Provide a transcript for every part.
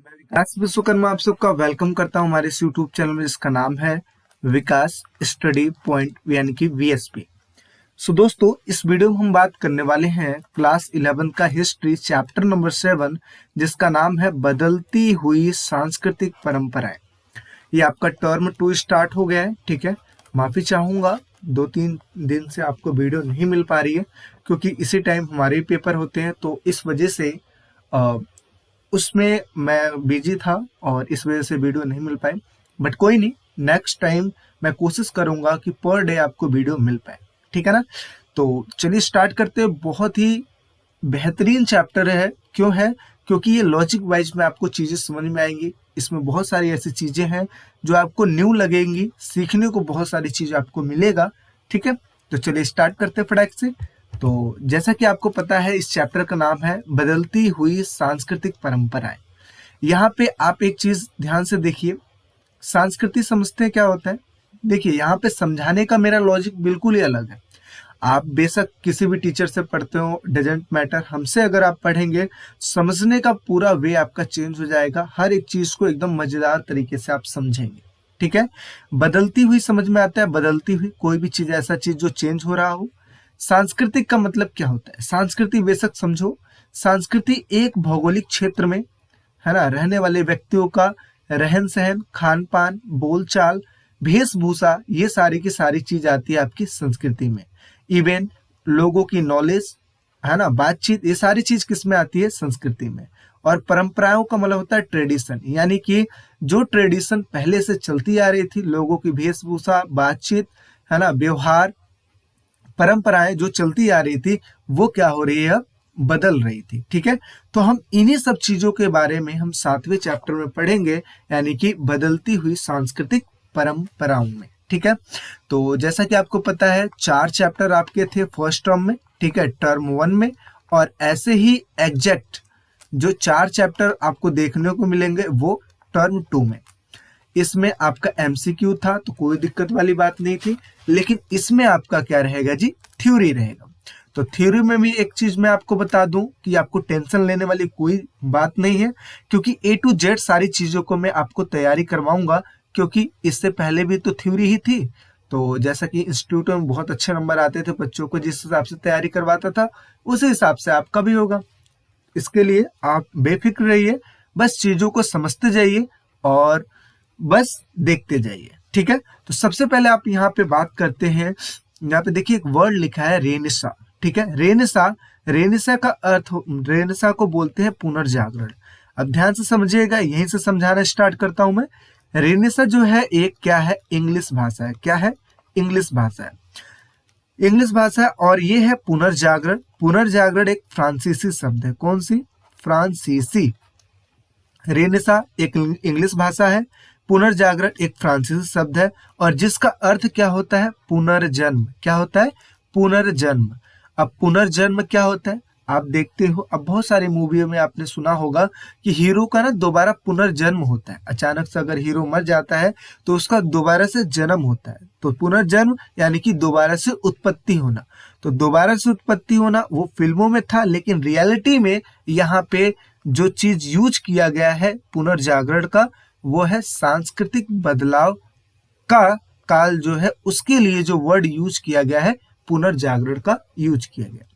मैं विकास विश्वकर्मा आप सबका वेलकम करता हूं हमारे इस यूट्यूब चैनल में जिसका नाम है विकास स्टडी पॉइंट यानी कि वीएसपी। सो दोस्तों, इस वीडियो में हम बात करने वाले हैं क्लास 11 का हिस्ट्री चैप्टर नंबर 7 जिसका नाम है बदलती हुई सांस्कृतिक परंपराएं। ये आपका टर्म 2 स्टार्ट हो गया है। ठीक है, माफी चाहूंगा 2-3 दिन से आपको वीडियो नहीं मिल पा रही है क्योंकि इसी टाइम हमारे पेपर होते हैं, तो इस वजह से उसमें मैं बिजी था और इस वजह से वीडियो नहीं मिल पाई। बट कोई नहीं, नेक्स्ट टाइम मैं कोशिश करूंगा कि पर डे आपको वीडियो मिल पाए। ठीक है ना। तो चलिए स्टार्ट करते हैं। बहुत ही बेहतरीन चैप्टर है। क्यों है? क्योंकि ये लॉजिक वाइज में आपको चीजें समझ में आएंगी। इसमें बहुत सारी ऐसी चीजें हैं जो आपको न्यू लगेंगी, सीखने को बहुत सारी चीजें आपको मिलेगा। ठीक है, तो चलिए स्टार्ट करते हैं फटाक से। तो जैसा कि आपको पता है, इस चैप्टर का नाम है बदलती हुई सांस्कृतिक परंपराएं। यहाँ पे आप एक चीज ध्यान से देखिए, संस्कृति समझते हैं क्या होता है। देखिए, यहाँ पे समझाने का मेरा लॉजिक बिल्कुल ही अलग है। आप बेशक किसी भी टीचर से पढ़ते हो, डजेंट मैटर, हमसे अगर आप पढ़ेंगे, समझने का पूरा वे आपका चेंज हो जाएगा। हर एक चीज को एकदम मजेदार तरीके से आप समझेंगे। ठीक है, बदलती हुई समझ में आता है, बदलती हुई कोई भी चीज, ऐसा चीज जो चेंज हो रहा हो। सांस्कृतिक का मतलब क्या होता है? संस्कृति बेशक समझो, संस्कृति एक भौगोलिक क्षेत्र में, है ना, रहने वाले व्यक्तियों का रहन सहन, खान पान, बोलचाल, वेशभूषा, ये सारी की सारी चीज आती है आपकी संस्कृति में। इवन लोगों की नॉलेज, है ना, बातचीत, ये सारी चीज किस में आती है? संस्कृति में। और परंपराओं का मतलब होता है ट्रेडिशन, यानी कि जो ट्रेडिशन पहले से चलती आ रही थी, लोगों की वेशभूषा, बातचीत, है ना, व्यवहार, परंपराएं जो चलती आ रही थी, वो क्या हो रही है? अब बदल रही थी। ठीक है, तो हम इन्हीं सब चीजों के बारे में हम 7वें चैप्टर में पढ़ेंगे, यानी कि बदलती हुई सांस्कृतिक परंपराओं में। ठीक है, तो जैसा कि आपको पता है 4 चैप्टर आपके थे फर्स्ट टर्म में, ठीक है, टर्म 1 में, और ऐसे ही एग्जैक्ट जो 4 चैप्टर आपको देखने को मिलेंगे वो टर्म 2 में। इसमें आपका एमसीक्यू था तो कोई दिक्कत वाली बात नहीं थी, लेकिन इसमें आपका क्या रहेगा जी? थ्योरी रहेगा। तो थ्योरी में भी एक चीज मैं आपको बता दूं कि आपको टेंशन लेने वाली कोई बात नहीं है, क्योंकि A to Z सारी चीजों को मैं आपको तैयारी करवाऊंगा, क्योंकि इससे पहले भी तो थ्योरी ही थी। तो जैसा कि इंस्टीट्यूट में बहुत अच्छे नंबर आते थे बच्चों को, जिस हिसाब से तैयारी करवाता था उसी हिसाब से आपका भी होगा। इसके लिए आप बेफिक्र रहिए, बस चीजों को समझते जाइए और बस देखते जाइए। ठीक है, तो सबसे पहले आप यहाँ पे बात करते हैं। यहाँ पे देखिए एक वर्ड लिखा है रेनेसा। ठीक है, रेनेसा, रेनेसा का अर्थ, रेनेसा को बोलते हैं पुनर्जागरण। अब ध्यान से समझिएगा, यहीं से समझाना स्टार्ट करता हूं मैं। रेनेसा जो है एक क्या है? इंग्लिश भाषा है। क्या है? इंग्लिश भाषा है। इंग्लिश भाषा है और ये है पुनर्जागरण। पुनर्जागरण एक फ्रांसीसी शब्द है। कौन सी? फ्रांसीसी। रेनेसा एक इंग्लिश भाषा है, पुनर्जागरण एक फ्रांसीसी शब्द है, और जिसका अर्थ क्या होता है? पुनर्जन्म। क्या होता है? पुनर्जन्म। अब पुनर्जन्म क्या होता है? आप देखते हो, अब बहुत सारी मूवियों में आपने सुना होगा कि हीरो का ना दोबारा पुनर्जन्म होता है। अचानक से अगर हीरो मर जाता है तो उसका दोबारा से जन्म होता है। तो पुनर्जन्म यानी कि दोबारा से उत्पत्ति होना। तो दोबारा से उत्पत्ति होना वो फिल्मों में था, लेकिन रियलिटी में यहाँ पे जो चीज यूज किया गया है पुनर्जागरण का, वो है सांस्कृतिक बदलाव का काल जो है, उसके लिए जो वर्ड यूज किया गया है पुनर्जागरण का यूज किया गया।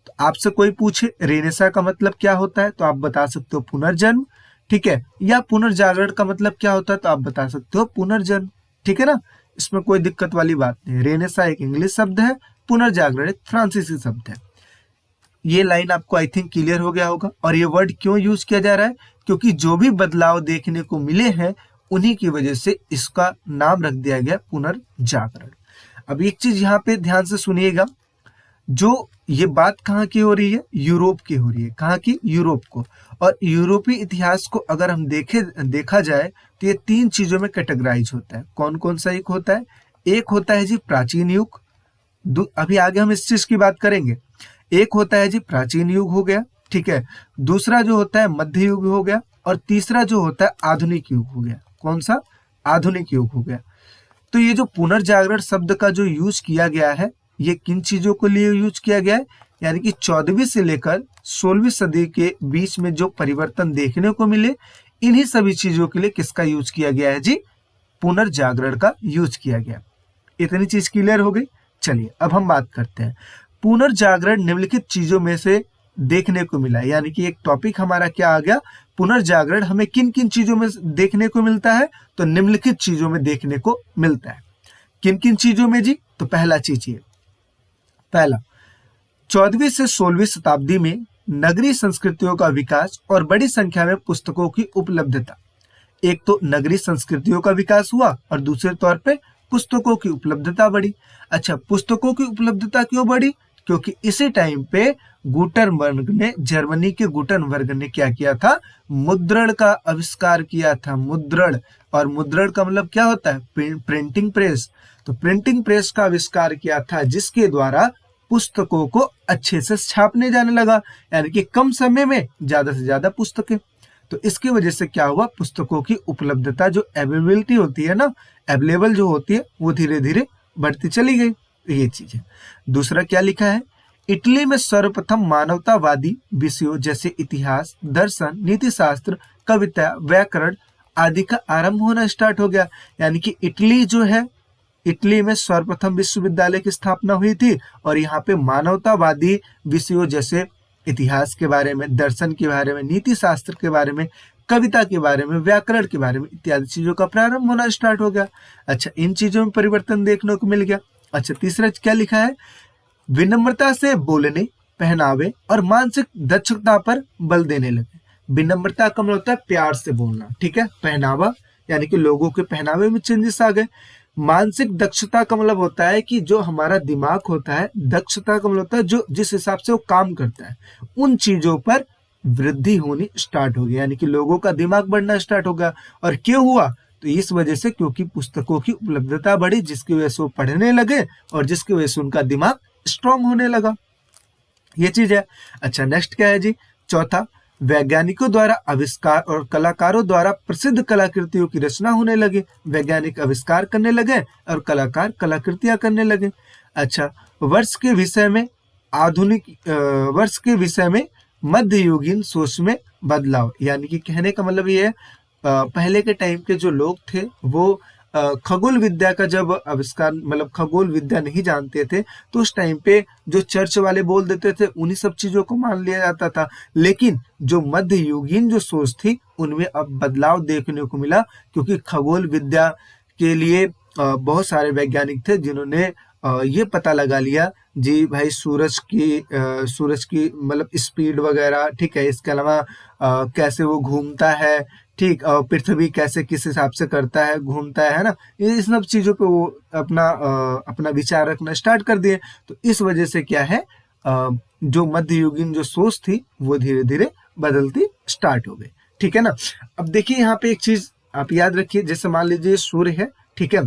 तो आपसे कोई पूछे रेनेसा का मतलब क्या होता है, तो आप बता सकते हो पुनर्जन्म। ठीक है, या पुनर्जागरण का मतलब क्या होता है, तो आप बता सकते हो पुनर्जन्म। ठीक है ना, इसमें कोई दिक्कत वाली बात नहीं। रेनेसा एक इंग्लिश शब्द है, पुनर्जागरण एक फ्रांसीसी शब्द है। ये लाइन आपको आई थिंक क्लियर हो गया होगा। और ये वर्ड क्यों यूज किया जा रहा है? क्योंकि जो भी बदलाव देखने को मिले हैं उन्हीं की वजह से इसका नाम रख दिया गया पुनर्जागरण। अब एक चीज यहाँ पे ध्यान से सुनिएगा, जो ये बात कहाँ की हो रही है? यूरोप की हो रही है। कहाँ की? यूरोप को। और यूरोपीय इतिहास को अगर हम देखा जाए तो ये 3 चीजों में कैटेगराइज होता है। कौन कौन सा एक होता है? एक होता है जी प्राचीन युग, अभी आगे हम इस चीज की बात करेंगे। एक होता है जी प्राचीन युग हो गया, ठीक है, दूसरा जो होता है मध्य युग हो गया, और तीसरा जो होता है आधुनिक युग हो गया। कौन सा? आधुनिक युग हो गया। तो ये जो पुनर्जागरण शब्द का जो यूज किया गया है, ये किन चीजों के लिए यूज किया गया है? यानी कि 14वीं से लेकर 16वीं सदी के बीच में जो परिवर्तन देखने को मिले, इन्हीं सभी चीजों के लिए किसका यूज किया गया है जी? पुनर्जागरण का यूज किया गया। इतनी चीज क्लियर हो गई। चलिए अब हम बात करते हैं पुनर्जागरण निम्नलिखित चीजों में से देखने को मिला, यानी कि एक टॉपिक हमारा क्या आ गया, पुनर्जागरण हमें किन किन चीजों में देखने को मिलता है? तो निम्नलिखित चीजों में देखने को मिलता है। किन किन चीजों में जी? तो पहला चीज ये, पहला 14वीं से 16वीं शताब्दी में नगरीय संस्कृतियों का विकास और बड़ी संख्या में पुस्तकों की उपलब्धता। एक तो नगरीय संस्कृतियों का विकास हुआ और दूसरे तौर पे पुस्तकों की उपलब्धता बढ़ी। अच्छा, पुस्तकों की उपलब्धता क्यों बढ़ी? क्योंकि इसी टाइम पे गुटेनबर्ग ने, जर्मनी के गुटेनबर्ग ने क्या किया था? मुद्रण का आविष्कार किया था। मुद्रण, और मुद्रण का मतलब क्या होता है? Printing press. तो प्रिंटिंग प्रेस का आविष्कार किया था, जिसके द्वारा पुस्तकों को अच्छे से छापने जाने लगा, यानी कि कम समय में ज्यादा से ज्यादा पुस्तकें। तो इसकी वजह से क्या हुआ? पुस्तकों की उपलब्धता, जो अवेलेबिलिटी होती है ना, अवेलेबल जो होती है, वो धीरे धीरे बढ़ती चली गई। ये चीज है। दूसरा क्या लिखा है? इटली में सर्वप्रथम मानवतावादी विषयों जैसे इतिहास, दर्शन, नीति शास्त्र, कविता, व्याकरण आदि का आरंभ होना स्टार्ट हो गया। यानी कि इटली जो है, इटली में सर्वप्रथम विश्वविद्यालय की स्थापना हुई थी और यहाँ पे मानवतावादी विषयों जैसे इतिहास के बारे में, दर्शन के बारे में, नीति शास्त्र के बारे में, कविता के बारे में, व्याकरण के बारे में इत्यादि चीजों का प्रारंभ होना स्टार्ट हो गया। अच्छा, इन चीजों में परिवर्तन देखने को मिल गया। अच्छा, तीसरा क्या लिखा है? विनम्रता से बोलने, पहनावे और मानसिक दक्षता पर बल देने लगे। विनम्रता का मतलब होता है प्यार से बोलना, ठीक है। पहनावा यानी कि लोगों के पहनावे में चेंजेस आ गए। मानसिक दक्षता का मतलब होता है कि जो हमारा दिमाग होता है, दक्षता का मतलब होता है जो जिस हिसाब से वो काम करता है, उन चीजों पर वृद्धि होनी स्टार्ट हो गई, यानी कि लोगों का दिमाग बढ़ना स्टार्ट हो गया। और क्यों हुआ? तो इस वजह से, क्योंकि पुस्तकों की उपलब्धता बढ़ी, जिसकी वजह से वो पढ़ने लगे और जिसकी वजह से उनका दिमाग स्ट्रांग होने लगा। ये चीज है। अच्छा, नेक्स्ट क्या है जी? चौथा, वैज्ञानिकों द्वारा आविष्कार और कलाकारों द्वारा प्रसिद्ध कलाकृतियों की रचना होने लगी। वैज्ञानिक आविष्कार करने लगे और कलाकार कलाकृतियां करने लगे। अच्छा, वर्ष के विषय में वर्ष के विषय में मध्ययुगीन सोच में बदलाव, यानी कि कहने का मतलब ये है, पहले के टाइम के जो लोग थे वो खगोल विद्या का जब आविष्कार, मतलब खगोल विद्या नहीं जानते थे, तो उस टाइम पे जो चर्च वाले बोल देते थे उन्हीं सब चीजों को मान लिया जाता था। लेकिन जो मध्ययुगीन जो सोच थी, उनमें अब बदलाव देखने को मिला, क्योंकि खगोल विद्या के लिए बहुत सारे वैज्ञानिक थे जिन्होंने ये पता लगा लिया जी भाई, सूरज की मतलब स्पीड वगैरह, ठीक है। इसके अलावा कैसे वो घूमता है, ठीक, और पृथ्वी कैसे किस हिसाब से करता है, घूमता है ना, ये सब चीजों पे वो अपना विचार रखना स्टार्ट कर दिए। तो इस वजह से क्या है, जो मध्ययुगीन जो सोच थी वो धीरे धीरे बदलती स्टार्ट हो गई, ठीक है ना। अब देखिए यहाँ पे एक चीज आप याद रखिए, जैसे मान लीजिए सूर्य है, ठीक है,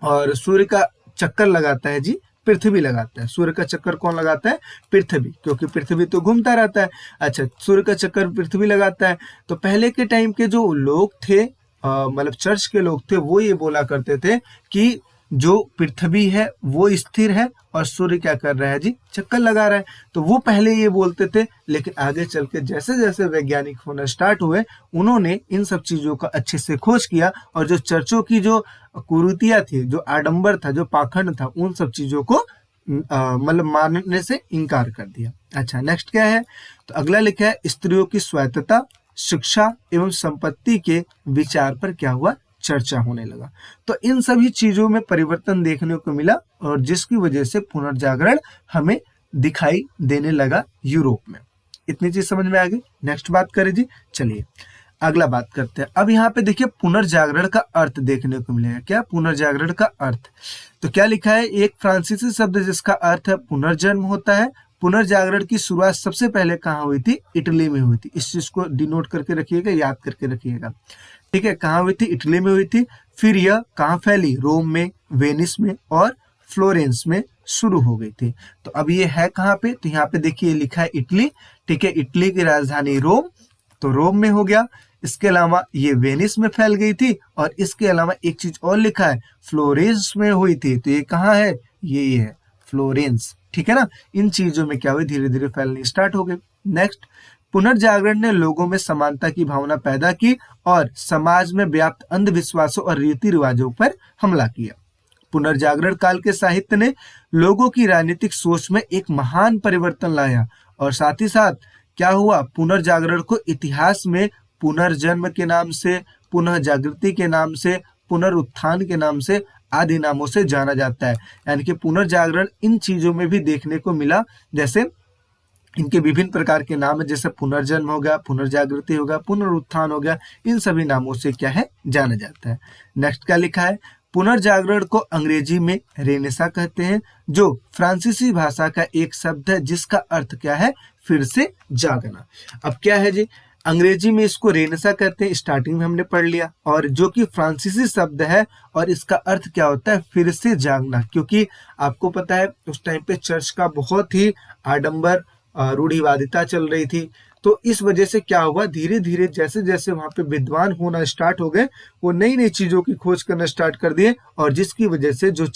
और सूर्य का चक्कर लगाता है जी पृथ्वी लगाता है। सूर्य का चक्कर कौन लगाता है? पृथ्वी, क्योंकि पृथ्वी तो घूमता रहता है। अच्छा, सूर्य का चक्कर पृथ्वी लगाता है। तो पहले के टाइम के जो लोग थे, मतलब चर्च के लोग थे, वो ये बोला करते थे कि जो पृथ्वी है वो स्थिर है और सूर्य क्या कर रहा है जी? चक्कर लगा रहा है। तो वो पहले ये बोलते थे, लेकिन आगे चल के जैसे जैसे वैज्ञानिक होना स्टार्ट हुए, उन्होंने इन सब चीजों का अच्छे से खोज किया और जो चर्चों की जो कुरीतियां थी, जो आडंबर था, जो पाखंड था, उन सब चीजों को मतलब मानने से इनकार कर दिया। अच्छा, नेक्स्ट क्या है? तो अगला लिखा है, स्त्रियों की स्वायत्तता, शिक्षा एवं संपत्ति के विचार पर क्या हुआ? चर्चा होने लगा। तो इन सभी चीजों में परिवर्तन देखने को मिला और जिसकी वजह से पुनर्जागरण हमें दिखाई देने लगा यूरोप में। इतनी चीज समझ में आ गई। नेक्स्ट बात करें जी। चलिए अगला बात करते हैं। अब यहाँ पे देखिए पुनर्जागरण का अर्थ देखने को मिलेगा। क्या? पुनर्जागरण का अर्थ। तो क्या लिखा है? एक फ्रांसीसी शब्द जिसका अर्थ है पुनर्जन्म होता है। पुनर्जागरण की शुरुआत सबसे पहले कहाँ हुई थी? इटली में हुई थी। इस चीज को डिनोट करके रखिएगा, याद करके रखिएगा, ठीक है। कहाँ हुई थी? इटली में हुई थी। फिर यह कहाँ फैली? रोम में, वेनिस में और फ्लोरेंस में शुरू हो गई थी। तो अब ये है कहाँ पे? तो यहाँ पे देखिए लिखा है इटली, ठीक है। इटली की राजधानी रोम, तो रोम में हो गया। इसके अलावा ये वेनिस में फैल गई थी और इसके अलावा एक चीज और लिखा है, फ्लोरेंस में हुई थी। तो ये कहाँ है? ये है फ्लोरेंस, ठीक है ना। इन चीजों में क्या हुई? धीरे धीरे फैलनी स्टार्ट हो गई। नेक्स्ट, पुनर्जागरण ने लोगों में समानता की भावना पैदा की और समाज में व्याप्त अंधविश्वासों और रीति रिवाजों पर हमला किया। पुनर्जागरण काल के साहित्य ने लोगों की राजनीतिक सोच में एक महान परिवर्तन लाया और साथ ही साथ क्या हुआ, पुनर्जागरण को इतिहास में पुनर्जन्म के नाम से, पुनः जागृति के नाम से, पुनरुत्थान के नाम से आदि नामों से जाना जाता है। यानी कि पुनर्जागरण इन चीजों में भी देखने को मिला, जैसे इनके विभिन्न प्रकार के नाम है, जैसे पुनर्जन्म हो गया, पुनर्जागृति हो गया, पुनरुत्थान हो गया, इन सभी नामों से क्या है, जाना जाता है। नेक्स्ट क्या लिखा है, पुनर्जागरण को अंग्रेजी में रेनेसा कहते हैं, जो फ्रांसीसी भाषा का एक शब्द है जिसका अर्थ क्या है, फिर से जागना। अब क्या है जी, अंग्रेजी में इसको रेनेसा कहते हैं, स्टार्टिंग में हमने पढ़ लिया, और जो कि फ्रांसीसी शब्द है और इसका अर्थ क्या होता है, फिर से जागना। क्योंकि आपको पता है उस टाइम पे चर्च का बहुत ही आडंबर रूढ़िवादिता चल रही थी, तो इस वजह से क्या हुआ, धीरे धीरे जैसे जैसे वहां पे विद्वान होना स्टार्ट हो गए, वो नई नई चीजों की खोज करना स्टार्ट कर दिए, और जिसकी वजह से जो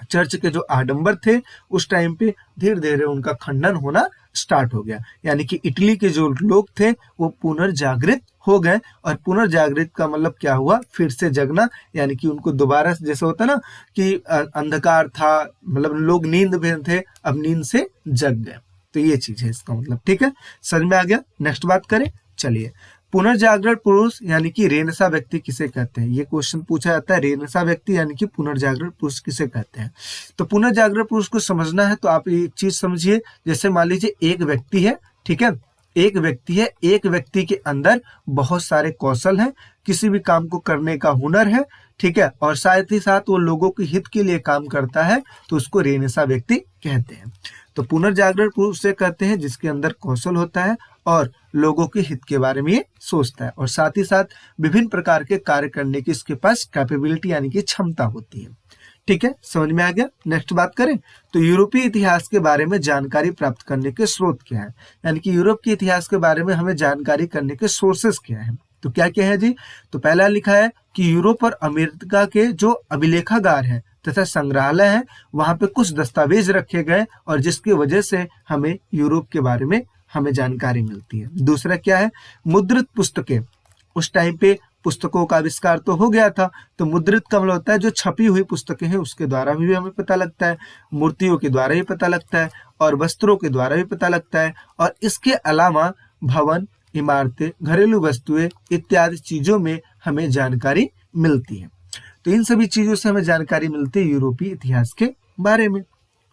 चर्च के जो आडंबर थे उस टाइम पे धीरे धीरे उनका खंडन होना स्टार्ट हो गया। यानी कि इटली के जो लोग थे वो पुनर्जागृत हो गए, और पुनर्जागृत का मतलब क्या हुआ, फिर से जगना। यानी कि उनको दोबारा, जैसे होता ना कि अंधकार था, मतलब लोग नींद में थे, अब नींद से जग गए, तो ये चीज है इसका मतलब। ठीक है, समझ में आ गया। नेक्स्ट बात करें, चलिए। पुनर्जागरण पुरुष यानी कि रेनेसा व्यक्ति किसे कहते हैं, ये क्वेश्चन पूछा जाता है। रेनेसा व्यक्ति यानी कि पुनर्जागरण पुरुष किसे कहते हैं। तो पुनर्जागरण पुरुष को समझना है तो आप एक चीज समझिए, जैसे मान लीजिए एक व्यक्ति है, ठीक है, एक व्यक्ति है, एक व्यक्ति के अंदर बहुत सारे कौशल हैं, किसी भी काम को करने का हुनर है, ठीक है, और साथ ही साथ वो लोगों के हित के लिए काम करता है, तो उसको रेनेसा व्यक्ति कहते हैं। तो पुनर्जागरण पुरुष से कहते हैं जिसके अंदर कौशल होता है और लोगों के हित के बारे में ये सोचता है, और साथ ही साथ विभिन्न प्रकार के कार्य करने की इसके पास कैपेबिलिटी यानी कि क्षमता होती है। ठीक है, समझ में आ गया। नेक्स्ट बात करें तो यूरोपीय इतिहास के बारे में जानकारी प्राप्त करने के स्रोत क्या है, यानी कि यूरोप के इतिहास के बारे में हमें जानकारी करने के सोर्सेस क्या है। तो क्या क्या है जी, तो पहला लिखा है कि यूरोप और अमेरिका के जो अभिलेखागार हैं तथा संग्रहालय है, वहां पे कुछ दस्तावेज रखे गए, और जिसकी वजह से हमें यूरोप के बारे में हमें जानकारी मिलती है। दूसरा क्या है, मुद्रित पुस्तकें। उस टाइम पे पुस्तकों का आविष्कार तो हो गया था, तो मुद्रित का मतलब होता है जो छपी हुई पुस्तकें हैं उसके द्वारा भी हमें पता लगता है, मूर्तियों के द्वारा भी पता लगता है, और वस्त्रों के द्वारा भी पता लगता है, और इसके अलावा भवन, इमारतें, घरेलू वस्तुएं इत्यादि चीजों में हमें जानकारी मिलती है। तो इन सभी चीजों से हमें जानकारी मिलती है यूरोपीय इतिहास के बारे में।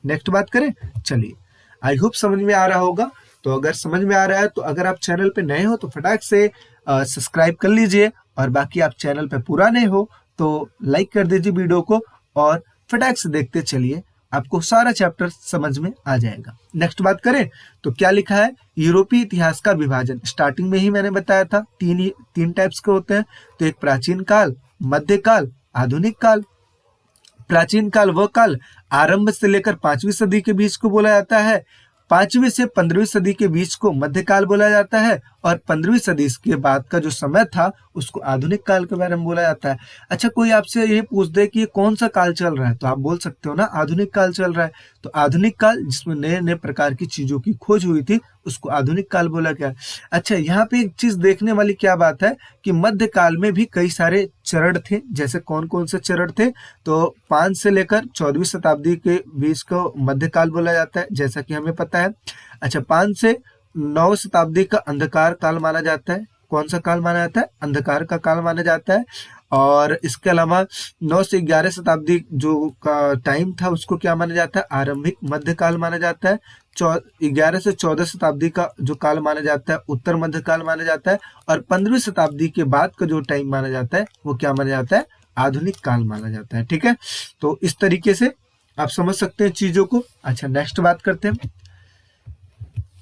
नेक्स्ट बात करें, चलिए। आई होप समझ में आ रहा होगा। तो अगर समझ में आ रहा है तो अगर आप चैनल पे नए हो तो फटाक से सब्सक्राइब कर लीजिए, और बाकी आप चैनल पे पुराने हो तो लाइक कर दीजिए वीडियो को, और फटाक से देखते चलिए, आपको सारा चैप्टर समझ में आ जाएगा। नेक्स्ट बात करें तो क्या लिखा है, यूरोपीय इतिहास का विभाजन। स्टार्टिंग में ही मैंने बताया था तीन टाइप्स के होते हैं। तो एक प्राचीन काल, मध्यकाल, आधुनिक काल। प्राचीन काल वह काल आरंभ से लेकर 5वीं सदी के बीच को बोला जाता है, 5वीं से 15वीं सदी के बीच को मध्यकाल बोला जाता है, और 15वीं सदी के बाद का जो समय था उसको आधुनिक काल के बारे में बोला जाता है। अच्छा, कोई आपसे ये पूछ दे कि ये कौन सा काल चल रहा है, तो आप बोल सकते हो ना आधुनिक काल चल रहा है। तो आधुनिक काल जिसमें नए नए प्रकार की चीजों की खोज हुई थी उसको आधुनिक काल बोला गया। अच्छा, यहाँ पे एक चीज देखने वाली क्या बात है कि मध्यकाल में भी कई सारे चरण थे। जैसे कौन कौन से चरण थे, तो 5 से लेकर 14वीं शताब्दी के बीच को मध्यकाल बोला जाता है, जैसा कि हमें पता है। अच्छा, 5 से 9 शताब्दी का अंधकार काल माना जाता है। कौन सा काल माना जाता है, अंधकार का काल माना जाता है। और इसके अलावा 9 से 11 शताब्दी जो का टाइम था उसको क्या माना जाता है, आरंभिक मध्यकाल माना जाता है। 11 से 14 शताब्दी का जो काल माना जाता है उत्तर मध्यकाल माना जाता है, और 15वीं शताब्दी के बाद का जो टाइम माना जाता है वो क्या माना जाता है, आधुनिक काल माना जाता है। ठीक है, तो इस तरीके से आप समझ सकते हैं चीजों को। अच्छा, नेक्स्ट बात करते हैं।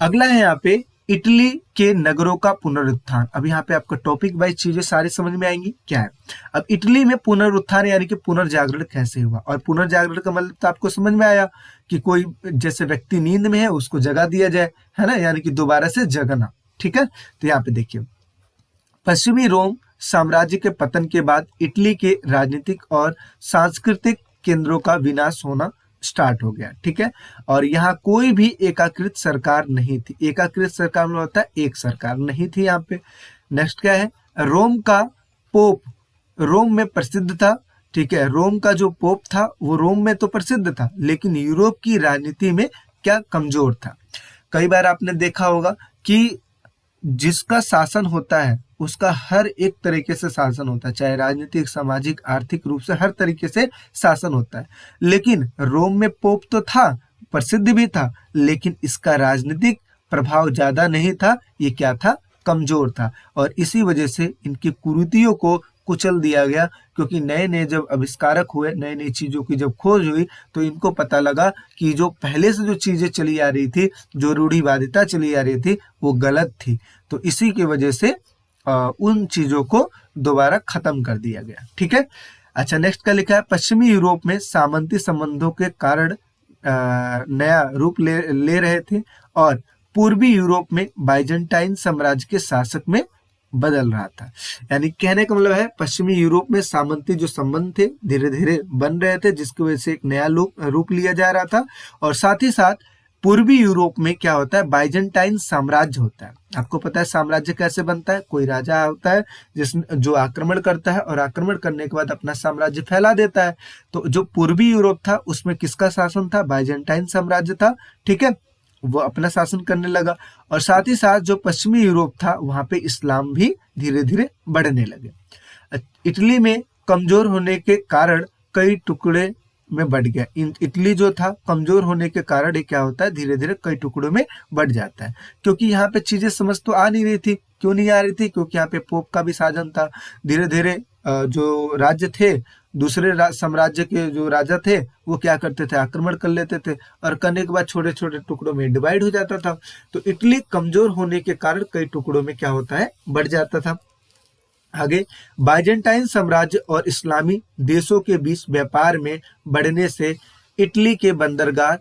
अगला है यहाँ पे इटली के नगरों का पुनरुत्थान। अब यहाँ पे आपका टॉपिक वाइज चीजें सारी समझ में आएंगी। क्या है, अब इटली में पुनरुत्थान यानी कि पुनर्जागरण कैसे हुआ, और पुनर्जागरण का मतलब तो आपको समझ में आया कि कोई जैसे व्यक्ति नींद में है उसको जगा दिया जाए, है ना, यानी कि दोबारा से जगना। ठीक है, तो यहाँ पे देखिए, पश्चिमी रोम साम्राज्य के पतन के बाद इटली के राजनीतिक और सांस्कृतिक केंद्रों का विनाश होना स्टार्ट हो गया। ठीक है, और यहाँ कोई भी एकाकृत सरकार नहीं थी। एकाकृत सरकार में होता है एक सरकार नहीं थी यहाँ पे। नेक्स्ट क्या है, रोम का पोप रोम में प्रसिद्ध था। ठीक है, रोम का जो पोप था वो रोम में तो प्रसिद्ध था, लेकिन यूरोप की राजनीति में क्या कमजोर था। कई बार आपने देखा होगा कि जिसका शासन होता है उसका हर एक तरीके से शासन होता है, चाहे राजनीतिक, सामाजिक, आर्थिक रूप से हर तरीके से शासन होता है। लेकिन रोम में पोप तो था, प्रसिद्ध भी था, लेकिन इसका राजनीतिक प्रभाव ज्यादा नहीं था। ये क्या था, कमजोर था, और इसी वजह से इनकी कुरीतियों को कुचल दिया गया। क्योंकि नए नए जब आविष्कारक हुए, नई नई चीजों की जब खोज हुई, तो इनको पता लगा कि जो पहले से जो चीजें चली आ रही थी, जो रूढ़िवादिता चली आ रही थी, वो गलत थी। तो इसी की वजह से उन चीजों को दोबारा खत्म कर दिया गया। ठीक है, अच्छा नेक्स्ट का लिखा है, पश्चिमी यूरोप में सामंती संबंधों के कारण नया रूप ले रहे थे, और पूर्वी यूरोप में बाइजेंटाइन साम्राज्य के शासक में बदल रहा था। यानी कहने का मतलब है, पश्चिमी यूरोप में सामंती जो संबंध थे धीरे धीरे बन रहे थे, जिसकी वजह से एक नया रूप लिया जा रहा था। और साथ ही साथ पूर्वी यूरोप में क्या होता है, बाइजेंटाइन साम्राज्य होता है। आपको पता है साम्राज्य कैसे बनता है, कोई राजा होता है जो आक्रमण करता है, और आक्रमण करने के बाद अपना साम्राज्य फैला देता है। तो जो पूर्वी यूरोप था उसमें किसका शासन था, बाइजेंटाइन साम्राज्य था। ठीक है, वो अपना शासन करने लगा। और साथ ही साथ जो पश्चिमी यूरोप था वहां पे इस्लाम भी धीरे धीरे बढ़ने लगे। इटली में कमजोर होने के कारण कई टुकड़े में बढ़ गया। इटली जो था कमजोर होने के कारण ये क्या होता है, धीरे धीरे कई टुकड़ों में बढ़ जाता है। क्योंकि यहाँ पे चीजें समझ तो आ नहीं रही थी। क्यों नहीं आ रही थी, क्योंकि यहाँ पे पोप का भी शासन था। धीरे धीरे जो राज्य थे, दूसरे साम्राज्य के जो राजा थे, वो क्या करते थे, आक्रमण कर लेते थे, और करने के बाद छोटे छोटे टुकड़ों में डिवाइड हो जाता था। तो इटली कमजोर होने के कारण कई टुकड़ों में क्या होता है, बढ़ जाता था। आगे, बाइजेंटाइन साम्राज्य और इस्लामी देशों के बीच व्यापार में बढ़ने से इटली के बंदरगाह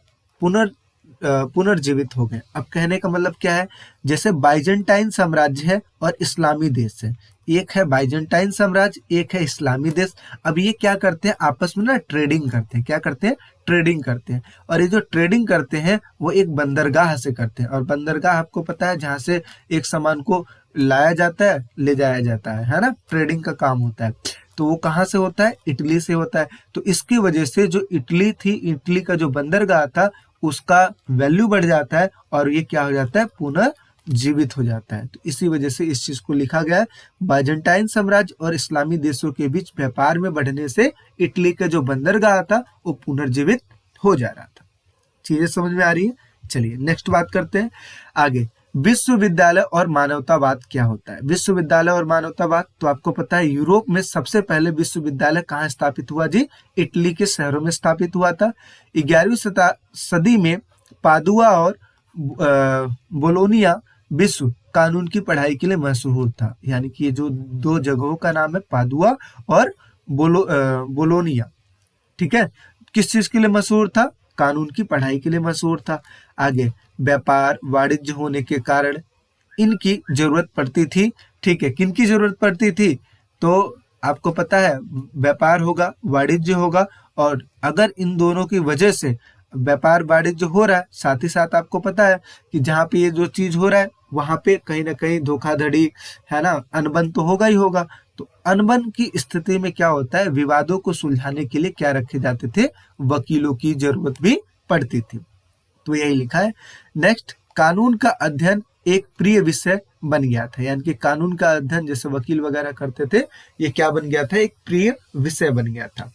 पुनर्जीवित हो गए। अब कहने का मतलब क्या है, जैसे बाइजेंटाइन साम्राज्य है और इस्लामी देश है, एक है बाइजेंटाइन साम्राज्य, एक है इस्लामी देश। अब ये क्या करते हैं, आपस में ना ट्रेडिंग करते हैं। क्या करते हैं, ट्रेडिंग करते हैं। और ये जो ट्रेडिंग करते हैं वो एक बंदरगाह से करते हैं। और बंदरगाह आपको पता है जहां से एक सामान को लाया जाता है, ले जाया जाता है ना, ट्रेडिंग का काम होता है। तो वो कहाँ से होता है, इटली से होता है। तो इसकी वजह से जो इटली थी, इटली का जो बंदरगाह था, उसका वैल्यू बढ़ जाता है, और ये क्या हो जाता है, पुनर्जीवित हो जाता है। तो इसी वजह से इस चीज को लिखा गया है, बाइजेंटाइन साम्राज्य और इस्लामी देशों के बीच व्यापार में बढ़ने से इटली का जो बंदरगाह था वो पुनर्जीवित हो जा रहा था। चीजें समझ में आ रही है। चलिए नेक्स्ट बात करते हैं आगे, विश्वविद्यालय और मानवतावाद क्या होता है। विश्वविद्यालय और मानवतावाद, तो आपको पता है यूरोप में सबसे पहले विश्वविद्यालय कहाँ स्थापित हुआ जी, इटली के शहरों में स्थापित हुआ था। 11वीं सदी में पादुआ और बोलोनिया विश्व कानून की पढ़ाई के लिए मशहूर था। यानी कि ये जो दो जगहों का नाम है, पादुआ और बोलोनिया। ठीक है, किस चीज के लिए मशहूर था, कानून की पढ़ाई के लिए मशहूर था। आगे, व्यापार वाणिज्य होने के कारण इनकी जरूरत पड़ती थी। ठीक है, किनकी जरूरत पड़ती थी, तो आपको पता है व्यापार होगा, वाणिज्य होगा, और अगर इन दोनों की वजह से व्यापार वाणिज्य हो रहा है, साथ ही साथ आपको पता है कि जहाँ पे ये जो चीज हो रहा है वहां पे कहीं ना कहीं धोखाधड़ी है ना, अनबन तो होगा ही होगा। तो अनबन की स्थिति में क्या होता है, विवादों को सुलझाने के लिए क्या रखे जाते थे, वकीलों की जरूरत भी पड़ती थी। तो यही लिखा है। नेक्स्ट, कानून का अध्ययन एक प्रिय विषय बन गया था। यानी कि कानून का अध्ययन जैसे वकील वगैरह करते थे, ये क्या बन गया था, एक प्रिय विषय बन गया था।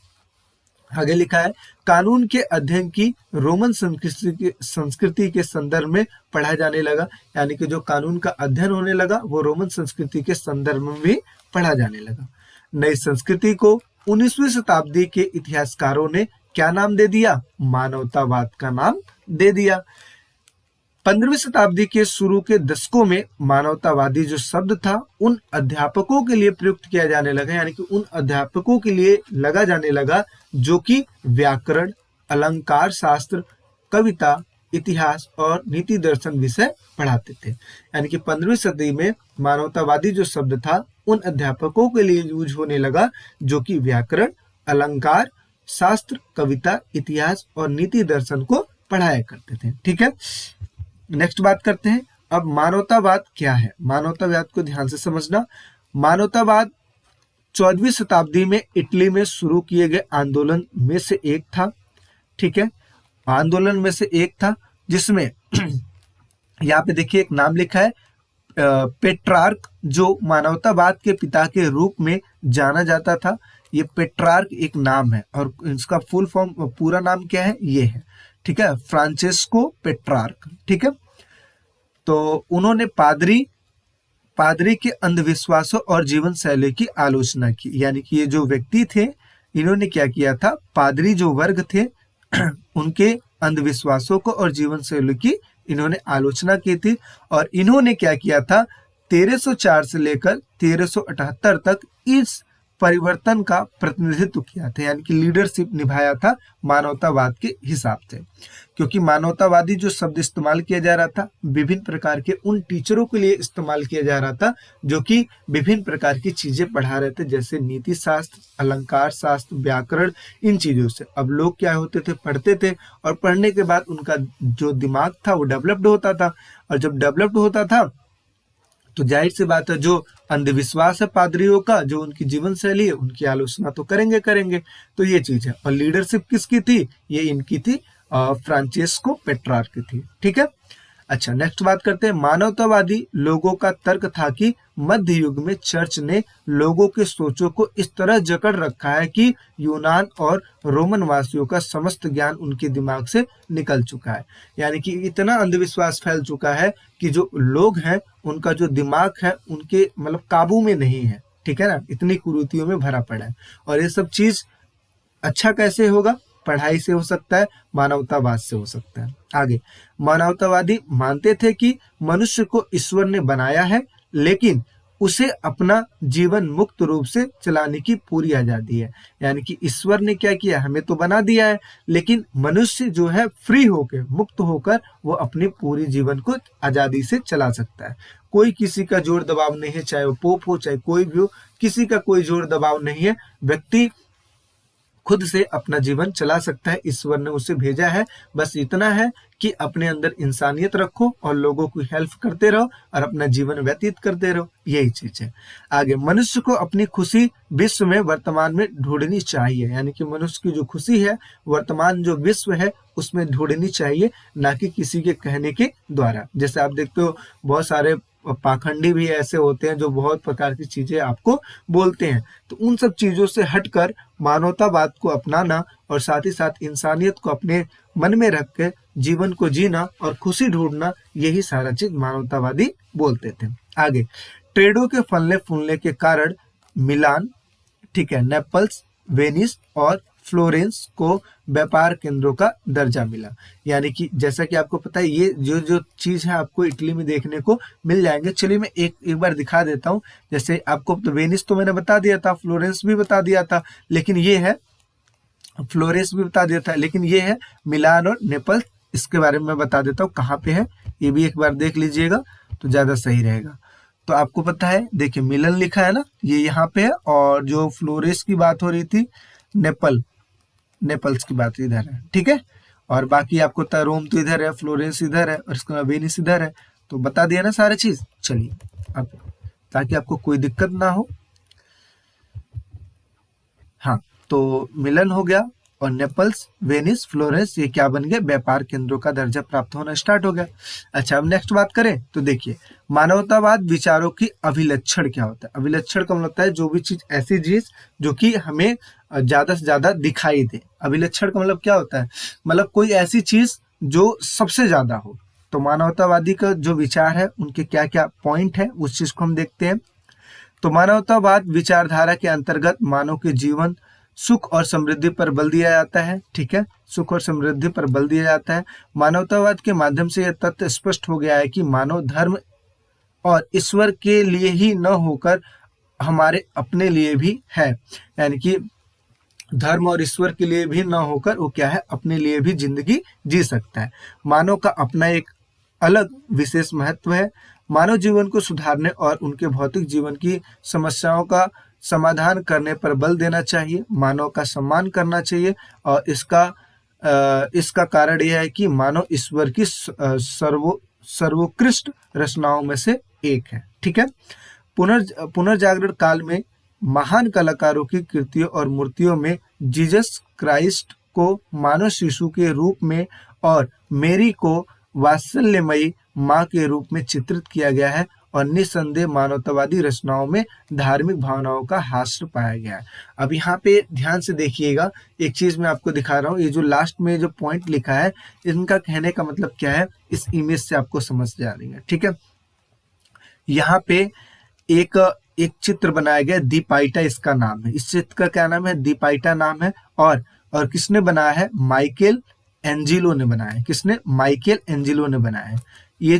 आगे लिखा है, कानून के अध्ययन की रोमन संस्कृति के संदर्भ में पढ़ा जाने लगा। यानी कि जो कानून का अध्ययन होने लगा वो रोमन संस्कृति के संदर्भ में भी पढ़ा जाने लगा। नई संस्कृति को 19वीं शताब्दी के इतिहासकारों ने क्या नाम दे दिया, मानवतावाद का नाम दे दिया। 15वीं शताब्दी के शुरू के दशकों में मानवतावादी जो शब्द था उन अध्यापकों के लिए प्रयुक्त किया जाने लगा। यानी कि उन अध्यापकों के लिए लगा जाने लगा जो कि व्याकरण, अलंकार शास्त्र, कविता, इतिहास और नीति दर्शन विषय पढ़ाते थे। यानी कि 15वीं सदी में मानवतावादी जो शब्द था उन अध्यापकों के लिए यूज होने लगा जो कि व्याकरण, अलंकार शास्त्र, कविता, इतिहास और नीति दर्शन को पढ़ाया करते थे। ठीक है, नेक्स्ट बात करते हैं। अब मानवतावाद क्या है? मानवतावाद को ध्यान से समझना। मानवतावाद 14वीं शताब्दी में इटली में शुरू किए गए आंदोलन में से एक था। ठीक है, आंदोलन में से एक था जिसमें यहाँ पे देखिए एक नाम लिखा है पेट्रार्क, जो मानवतावाद के पिता के रूप में जाना जाता था। ये पेट्रार्क एक नाम है और इसका फुल फॉर्म, पूरा नाम क्या है, ये है। ठीक है, फ्रांचेस्को पेट्रार्क। ठीक है, तो उन्होंने पादरी के अंधविश्वासों और जीवन शैली की आलोचना की। यानी कि ये जो व्यक्ति थे, इन्होंने क्या किया था, पादरी जो वर्ग थे उनके अंधविश्वासों को और जीवन शैली की इन्होंने आलोचना की थी। और इन्होंने क्या किया था, 1304 से लेकर 1378 तक इस परिवर्तन का प्रतिनिधित्व किया था, यानी कि लीडरशिप निभाया था मानवतावाद के हिसाब से। क्योंकि मानवतावादी जो शब्द इस्तेमाल किया जा रहा था, विभिन्न प्रकार के उन टीचरों के लिए इस्तेमाल किया जा रहा था जो कि विभिन्न प्रकार की चीजें पढ़ा रहे थे, जैसे नीति शास्त्र, अलंकार शास्त्र, व्याकरण, इन चीजों से। अब लोग क्या होते थे, पढ़ते थे और पढ़ने के बाद उनका जो दिमाग था वो डेवलप्ड होता था। और जब डेवलप्ड होता था तो जाहिर सी बात है, जो अंधविश्वास है पादरियों का, जो उनकी जीवन शैली है, उनकी आलोचना तो करेंगे। तो ये चीज है। और लीडरशिप किसकी थी, ये इनकी थी, फ्रांचेस्को पेट्रार्क की थी। ठीक है, अच्छा नेक्स्ट बात करते हैं। मानवतावादी लोगों का तर्क था कि मध्य युग में चर्च ने लोगों के सोचों को इस तरह जकड़ रखा है कि यूनान और रोमन वासियों का समस्त ज्ञान उनके दिमाग से निकल चुका है। यानी कि इतना अंधविश्वास फैल चुका है कि जो लोग हैं उनका जो दिमाग है उनके मतलब काबू में नहीं है। ठीक है ना, इतनी कुरीतियों में भरा पड़ा है। और ये सब चीज अच्छा कैसे होगा, पढ़ाई से हो सकता है, मानवतावाद से हो सकता है। आगे, मानवतावादी मानते थे कि मनुष्य को ईश्वर ने बनाया है, लेकिन उसे अपना जीवन मुक्त रूप से चलाने की पूरी आजादी है। यानी कि ईश्वर ने क्या किया, हमें तो बना दिया है, लेकिन मनुष्य जो है फ्री होकर, मुक्त होकर वो अपनी पूरी जीवन को आजादी से चला सकता है। कोई किसी का जोर दबाव नहीं है, चाहे वो पोप हो चाहे कोई भी हो, किसी का कोई जोर दबाव नहीं है। व्यक्ति खुद से अपना जीवन चला सकता है, ईश्वर ने उसे भेजा है। बस इतना है कि अपने अंदर इंसानियत रखो और लोगों की हेल्प करते रहो और अपना जीवन व्यतीत करते रहो, यही चीज है। आगे, मनुष्य को अपनी खुशी विश्व में वर्तमान में ढूंढनी चाहिए। यानी कि मनुष्य की जो खुशी है वर्तमान जो विश्व है उसमें ढूंढनी चाहिए, ना कि किसी के कहने के द्वारा। जैसे आप देखते हो बहुत सारे पाखंडी भी ऐसे होते हैं जो बहुत प्रकार की चीजें आपको बोलते हैं। तो उन सब चीजों से हटकर मानवतावाद को अपनाना और साथ ही साथ इंसानियत को अपने मन में रख के जीवन को जीना और खुशी ढूंढना, यही सारा चीज मानवतावादी बोलते थे। आगे, ट्रेडों के फलने फूलने के कारण मिलान, ठीक है, नेपल्स, वेनिस और फ्लोरेंस को व्यापार केंद्रों का दर्जा मिला। यानी कि जैसा कि आपको पता है, ये जो चीज है आपको इटली में देखने को मिल जाएंगे। चलिए मैं एक बार दिखा देता हूँ। जैसे आपको तो वेनिस तो मैंने बता दिया था, फ्लोरेंस भी बता दिया था, लेकिन ये है फ्लोरेंस भी बता दिया था, लेकिन ये है मिलान और नेपल्स। इसके बारे में मैं बता देता हूँ कहाँ पे है, ये भी एक बार देख लीजिएगा तो ज्यादा सही रहेगा। तो आपको पता है, देखिए मिलन लिखा है ना, ये यहाँ पे है। और जो फ्लोरेंस की बात हो रही थी, नेपल्स की बात इधर है। ठीक है, और बाकी आपको पता है रोम तो इधर है, फ्लोरेंस इधर है और इसका वेनिस इधर है। तो बता दिया ना सारे चीज। चलिए अब, ताकि आपको कोई दिक्कत ना हो। हाँ, तो मिलन हो गया और नेपल्स, वेनिस, फ्लोरेंस, ये क्या बन गए, व्यापार केंद्रों का दर्जा प्राप्त होना स्टार्ट हो गया। अच्छा, अब नेक्स्ट बात करें तो देखिए, मानवतावाद विचारों की अभिलक्षण क्या होता है। अभिलक्षण का मतलब होता है जो भी चीज, ऐसी चीज जो कि हमें ज्यादा से ज्यादा दिखाई दे। अभिलक्षण का मतलब क्या होता है, मतलब कोई ऐसी चीज जो सबसे ज्यादा हो। तो मानवतावादी का जो विचार है, उनके क्या क्या पॉइंट है, उस चीज को हम देखते हैं। तो मानवतावाद विचारधारा के अंतर्गत मानव के जीवन, सुख और समृद्धि पर बल दिया जाता है। ठीक है, सुख और समृद्धि पर बल दिया जाता है। मानवतावाद के माध्यम से यह तथ्य स्पष्ट हो गया है कि मानव धर्म और ईश्वर के लिए ही न होकर हमारे अपने लिए भी है। यानी कि धर्म और ईश्वर के लिए भी न होकर वो क्या है, अपने लिए भी जिंदगी जी सकता है। मानव का अपना एक अलग विशेष महत्व है। मानव जीवन को सुधारने और उनके भौतिक जीवन की समस्याओं का समाधान करने पर बल देना चाहिए, मानव का सम्मान करना चाहिए, और इसका कारण यह है कि मानव ईश्वर की सर्वोत्कृष्ट रचनाओं में से एक है। ठीक है। पुनर्जागरण काल में महान कलाकारों की कृतियों और मूर्तियों में जीसस क्राइस्ट को मानव शिशु के रूप में और मेरी को वात्सल्यमयी माँ के रूप में चित्रित किया गया है, और निस्संदेह मानवतावादी रचनाओं में धार्मिक भावनाओं का हास्य पाया गया है। अब यहाँ पे ध्यान से देखिएगा, एक चीज मैं आपको दिखा रहा हूँ, ये जो लास्ट में जो पॉइंट लिखा है, इनका कहने का मतलब क्या है, इस इमेज से आपको समझ जा रही है। ठीक है। यहाँ पे एक चित्र बनाया गया, दीपाइटा इसका नाम है। इस चित्र का क्या नाम है, दीपाइटा नाम है, और किसने बनाया है, माइकल एंजिलो ने बनाया है। किसने, माइकल एंजिलो ने बनाया है। ये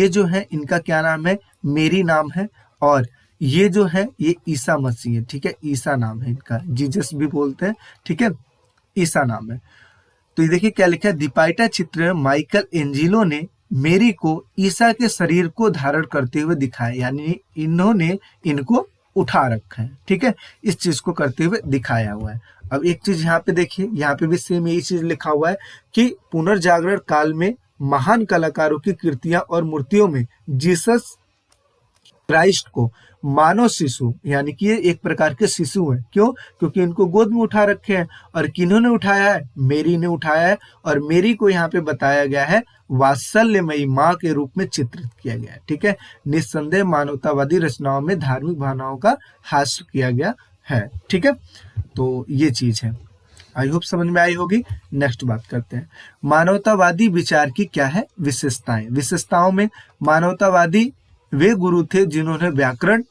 जो है इनका क्या नाम है, मेरी नाम है, और ये जो है ये ईसा मसीह है। ठीक है, ईसा नाम है इनका, जीसस भी बोलते हैं। ठीक है, ईसा नाम है। तो ये देखिए क्या लिखा है, दीपाइटा चित्र में माइकल एंजिलो ने मेरी को ईसा के शरीर को धारण करते हुए दिखाया, यानी इन्होंने इनको उठा रखा है। ठीक है, इस चीज को करते हुए दिखाया हुआ है। अब एक चीज यहाँ पे देखिए, यहाँ पे भी सेम यही चीज लिखा हुआ है कि पुनर्जागरण काल में महान कलाकारों की कृतियां और मूर्तियों में जीसस क्राइस्ट को मानव शिशु, यानी कि ये एक प्रकार के शिशु हैं। क्यों, क्योंकि इनको गोद में उठा रखे हैं, और किन्होंने उठाया है, मेरी ने उठाया है, और मेरी को यहाँ पे बताया गया है वात्सल्यमयी माँ के रूप में चित्रित किया गया है। ठीक है, निस्संदेह मानवतावादी रचनाओं में धार्मिक भावनाओं का हास्य किया गया है। ठीक है, तो ये चीज है, आई होप समझ में आई होगी। नेक्स्ट बात करते हैं, मानवतावादी विचार की क्या है विशेषताएं। विशेषताओं में मानवतावादी वे गुरु थे जिन्होंने व्याकरण,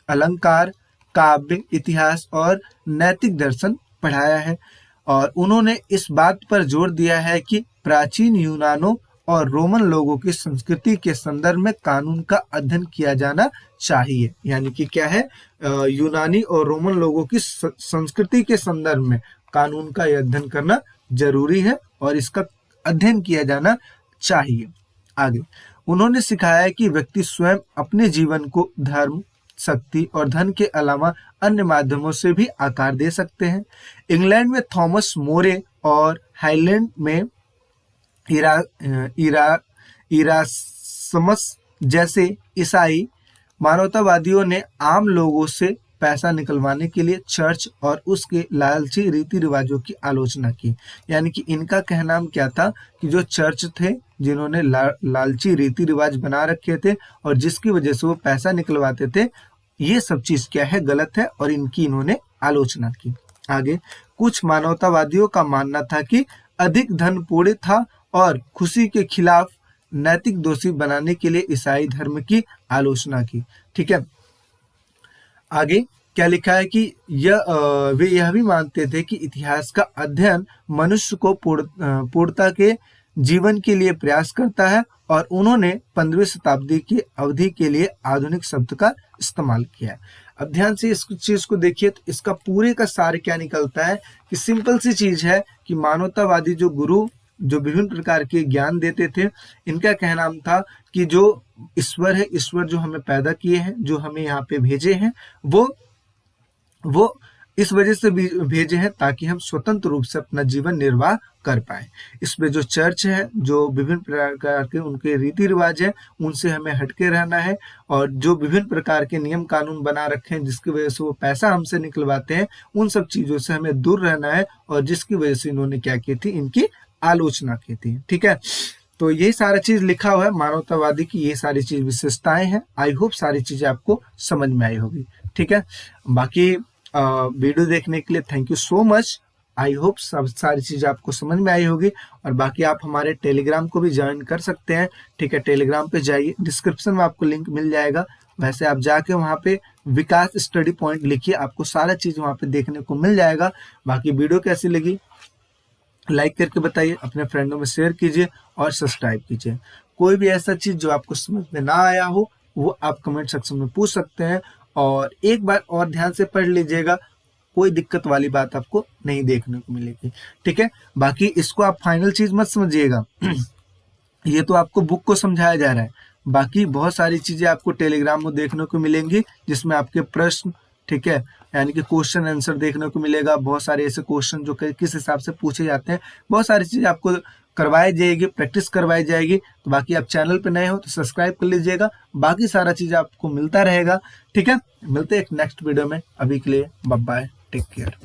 अलंकार, काव्य, इतिहास और नैतिक दर्शन पढ़ाया है, और उन्होंने इस बात पर जोर दिया है कि प्राचीन यूनानों और रोमन लोगों की संस्कृति के संदर्भ में कानून का अध्ययन किया जाना चाहिए। यानी कि क्या है, यूनानी और रोमन लोगों की संस्कृति के संदर्भ में कानून का अध्ययन करना जरूरी है, और इसका अध्ययन किया जाना चाहिए। आगे उन्होंने सिखाया कि व्यक्ति स्वयं अपने जीवन को धर्म, शक्ति और धन के अलावा अन्य माध्यमों से भी आकार दे सकते हैं। इंग्लैंड में थॉमस मोरे और हाईलैंड में इरासमस जैसे ईसाई मानवतावादियों ने आम लोगों से पैसा निकलवाने के लिए चर्च और उसके लालची रीति रिवाजों की आलोचना की। यानी कि इनका कहना क्या था कि जो चर्च थे जिन्होंने लालची रीति रिवाज बना रखे थे और जिसकी वजह से वो पैसा निकलवाते थे, ये सब चीज क्या है, गलत है, और इनकी इन्होंने आलोचना की। आगे कुछ मानवतावादियों का मानना था कि अधिक धन पूर्ण था और खुशी के खिलाफ नैतिक दोषी बनाने के लिए ईसाई धर्म की आलोचना की। ठीक है, आगे क्या लिखा है कि वे यह भी मानते थे कि इतिहास का अध्ययन मनुष्य को पूर्णता के जीवन के लिए प्रयास करता है, और उन्होंने 15वीं शताब्दी की अवधि के लिए आधुनिक शब्द का इस्तेमाल किया। अब ध्यान से इस चीज को देखिए, तो इसका पूरे का सार क्या निकलता है कि सिंपल सी चीज है कि मानवतावादी जो गुरु जो विभिन्न प्रकार के ज्ञान देते थे, इनका कहना था कि जो ईश्वर है, ईश्वर जो हमें पैदा किए हैं, जो हमें यहाँ पे भेजे हैं, वो इस वजह से भेजे हैं ताकि हम स्वतंत्र रूप से अपना जीवन निर्वाह कर पाए। इसमें जो चर्च है, जो विभिन्न प्रकार के उनके रीति रिवाज है, उनसे हमें हटके रहना है, और जो विभिन्न प्रकार के नियम कानून बना रखे हैं जिसकी वजह से वो पैसा हमसे निकलवाते हैं, उन सब चीजों से हमें दूर रहना है, और जिसकी वजह से इन्होंने क्या की थी, इनकी आलोचना की थी। ठीक है, तो यही सारा चीज लिखा हुआ है, मानवतावादी की ये सारी चीज विशेषताएं हैं। आई होप सारी चीजें आपको समझ में आई होगी। ठीक है, बाकी वीडियो देखने के लिए thank you so much. I hope सब सारी चीज़ आपको समझ में आई होगी, और बाकी आप हमारे टेलीग्राम को भी ज्वाइन कर सकते हैं। ठीक है, टेलीग्राम पे जाइए, डिस्क्रिप्शन में आपको लिंक मिल जाएगा, वैसे आप जाके वहाँ पे विकास स्टडी पॉइंट लिखिए, आपको सारा चीज़ वहाँ पे देखने को मिल जाएगा। बाकी वीडियो कैसी लगी लाइक करके बताइए, अपने फ्रेंडों में शेयर कीजिए और सब्सक्राइब कीजिए। कोई भी ऐसा चीज़ जो आपको समझ में ना आया हो वो आप कमेंट सेक्शन में पूछ सकते हैं, और एक बार और ध्यान से पढ़ लीजिएगा, कोई दिक्कत वाली बात आपको नहीं देखने को मिलेगी। ठीक है, बाकी इसको आप फाइनल चीज मत समझिएगा ये तो आपको बुक को समझाया जा रहा है, बाकी बहुत सारी चीजें आपको टेलीग्राम में देखने को मिलेंगी जिसमें आपके प्रश्न ठीक है, यानी कि क्वेश्चन आंसर देखने को मिलेगा, बहुत सारे ऐसे क्वेश्चन जो किस हिसाब से पूछे जाते हैं, बहुत सारी चीज़ आपको करवाई जाएगी, प्रैक्टिस करवाई जाएगी। तो बाकी आप चैनल पे नए हो तो सब्सक्राइब कर लीजिएगा, बाकी सारा चीज़ आपको मिलता रहेगा। ठीक है, मिलते हैं एक नेक्स्ट वीडियो में, अभी के लिए बाय बाय, टेक केयर।